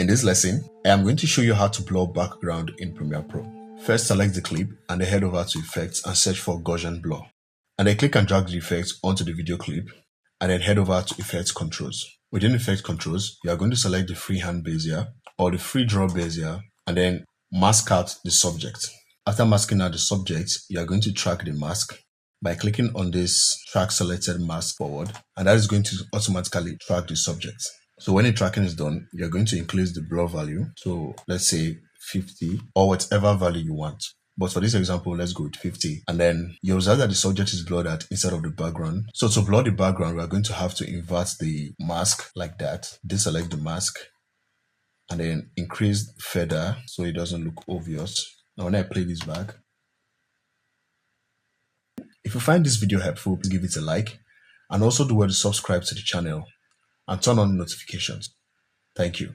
In this lesson, I am going to show you how to blur background in Premiere Pro. First, select the clip and then head over to Effects and search for Gaussian Blur. And then click and drag the effect onto the video clip and then head over to Effects Controls. Within Effect Controls, you are going to select the freehand Bezier or the free draw Bezier and then mask out the subject. After masking out the subject, you are going to track the mask by clicking on this track selected mask forward, and that is going to automatically track the subject. So when the tracking is done, you're going to increase the blur value. So let's say 50 or whatever value you want. But for this example, let's go with 50. And then you observe that the subject is blurred out instead of the background. So to blur the background, we're going to have to invert the mask like that. Deselect the mask and then increase feather so it doesn't look obvious. Now when I play this back, if you find this video helpful, please give it a like and also do well to subscribe to the channel and turn on notifications. Thank you.